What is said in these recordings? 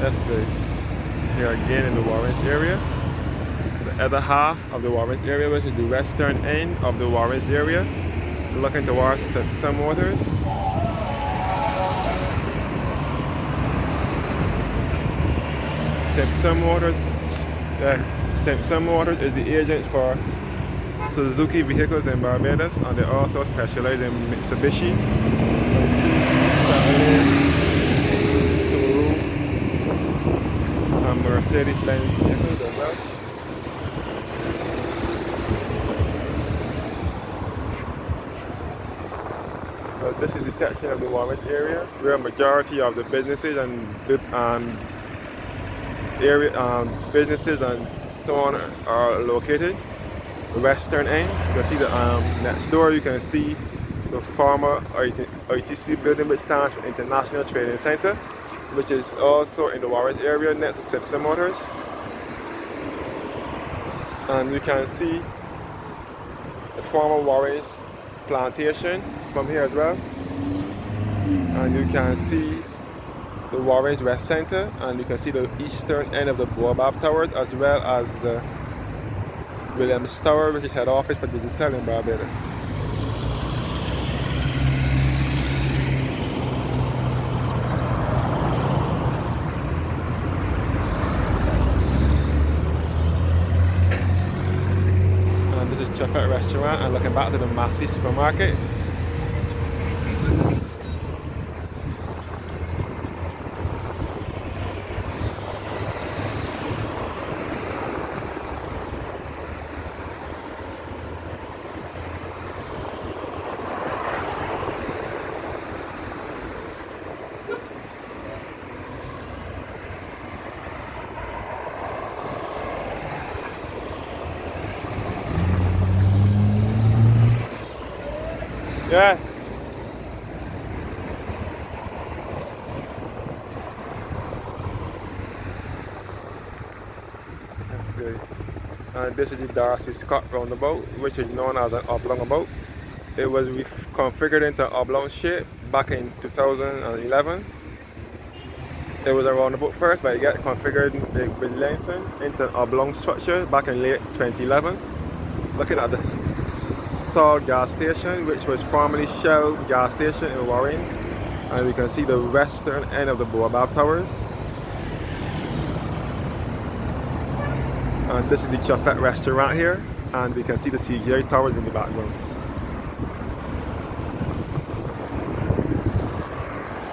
That's the here again in the Warrens area. The other half of the Warrens area, which is the western end of the Warrens area, looking towards some waters. Some waters, some waters is the agents for Suzuki vehicles in Barbados, and they also specialize in Mitsubishi, Subaru, and Mercedes-Benz vehicles as well. So this is the section of the Warwick area where a majority of the businesses and businesses and so on are located. The western end, you can see the next door. You can see the former ITC building, which stands for International Trading Center, which is also in the Warwick area next to Simpson Motors. And you can see the former Warwick's plantation from here as well. And you can see the Warrens West Center, and you can see the eastern end of the Baobab Towers, as well as the Williams Tower, which is head office for Digicel in Barbados. And this is Chafet Restaurant, and looking back to the Massey Supermarket. Yeah. That's good. And this is the Darcy Scott roundabout, which is known as an oblong about. It was reconfigured into oblong shape back in 2011. It was a roundabout first, but it got configured with lengthened into oblong structure back in late 2011. Looking at the Salt gas station, which was formerly Shell gas station in Warrens, and we can see the western end of the Baobab Towers. And this is the Chafet restaurant here, and we can see the CGI towers in the background.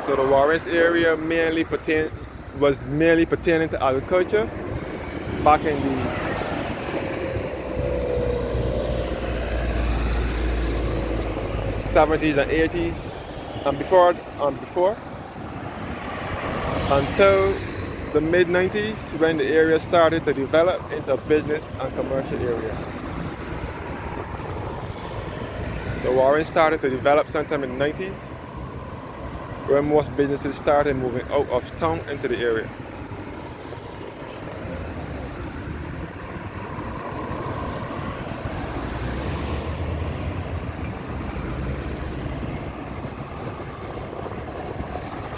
So the Warrens area was mainly pertaining to agriculture back in the '70s and '80s, and before until the mid '90s, when the area started to develop into a business and commercial area. The Warren started to develop sometime in the '90s, when most businesses started moving out of town into the area.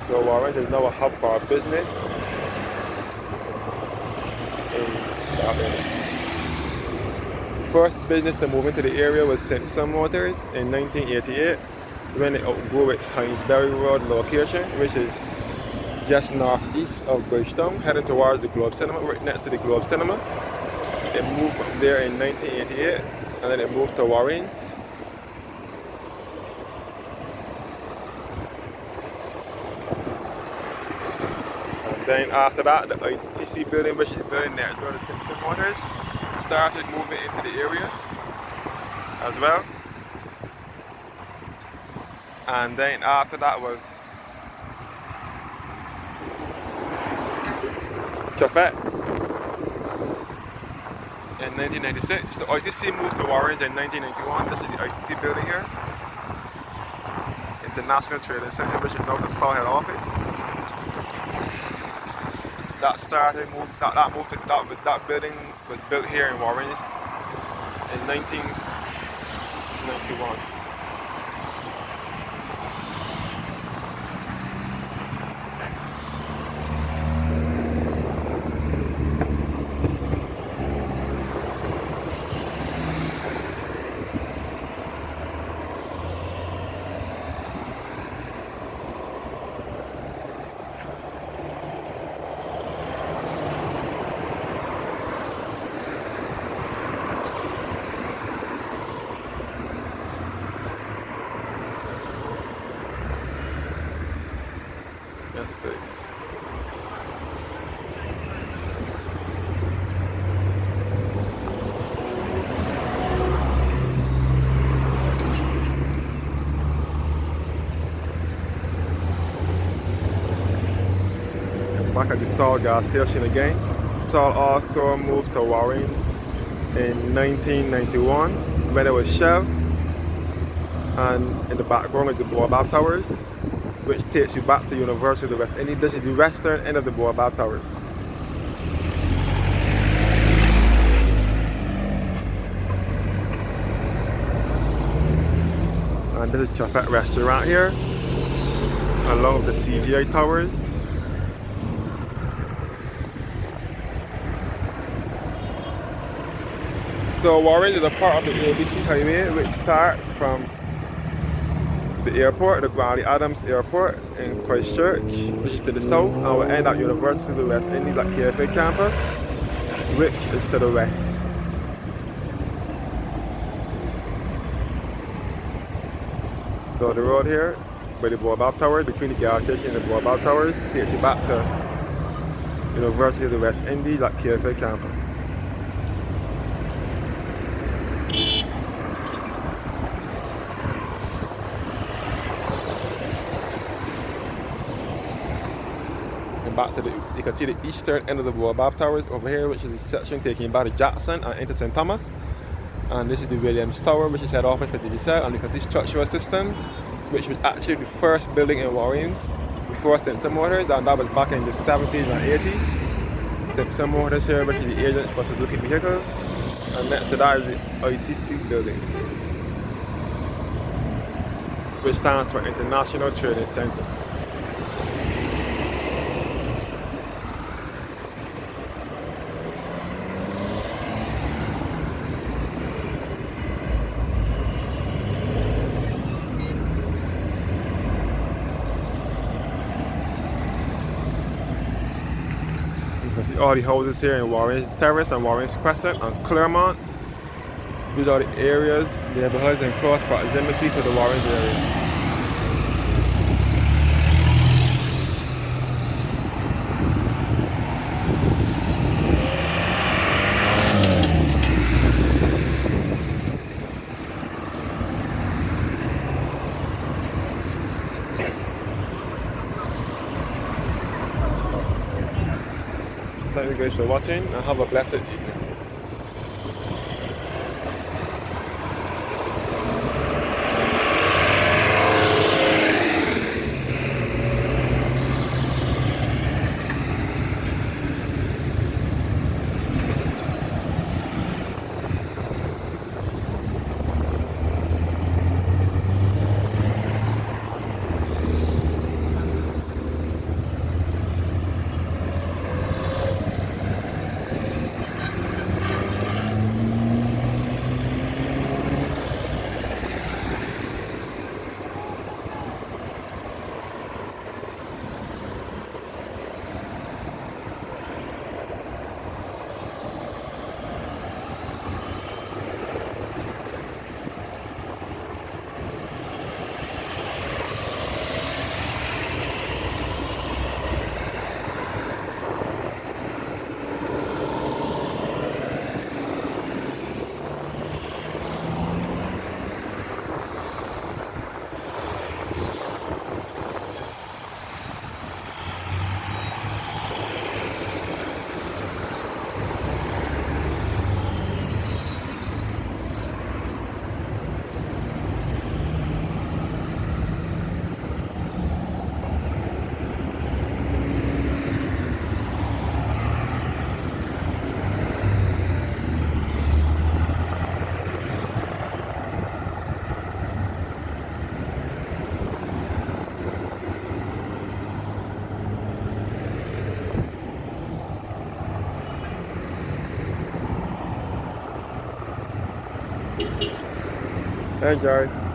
So Warren is now a hub for business in Barbados. The first business to move into the area was Simpson Motors in 1988, when it outgrew its Hinesbury Road location, which is just northeast of Bridgetown, heading towards the Globe Cinema, right next to the Globe Cinema. It moved from there in 1988, and then it moved to Warrens. Then after that, the ITC building, which is the building next door to Simpson Motors, started moving into the area as well. And then after that was Chafet in 1996. The ITC moved to Warrens in 1991. This is the ITC building here. International Trading Center, which is now the store head office. That building was built here in Warrens in 1991. place. Back at the Salt gas station again. Salt also moved to Warren in 1991 when it was Shell, and in the background is the Baobab Towers, which takes you back to University of the West Indies. This is the western end of the Baobab Towers. And this is Chafet restaurant here, along with the CGI Towers. So Warren is a part of the ABC Highway, which starts from the airport, the Granley Adams Airport in Christchurch, which is to the south, and will end at University of the West Indies at KFA campus, which is to the west. So the road here, by the Baobab Towers, between the gas station and the Baobab Towers, takes you back to University of the West Indies at KFA campus. Back to you can see the eastern end of the Baobab Towers over here, which is the section taking you back to Jackson and into St. Thomas. And this is the Williams Tower, which is head office for DGCell, and you can see structural systems, which was actually the first building in Warrens before Simpson Motors, and that was back in the 70s and 80s. Simpson Motors here, which is the agent for Suzuki vehicles, and next to that is the ITC building, which stands for International Trading Center. You can see all the houses here in Warrens Terrace and Warrens Crescent and Claremont. These are the areas, the neighborhoods in close proximity to the Warrens area. Thank you guys for watching, and have a blessed evening. Enjoy.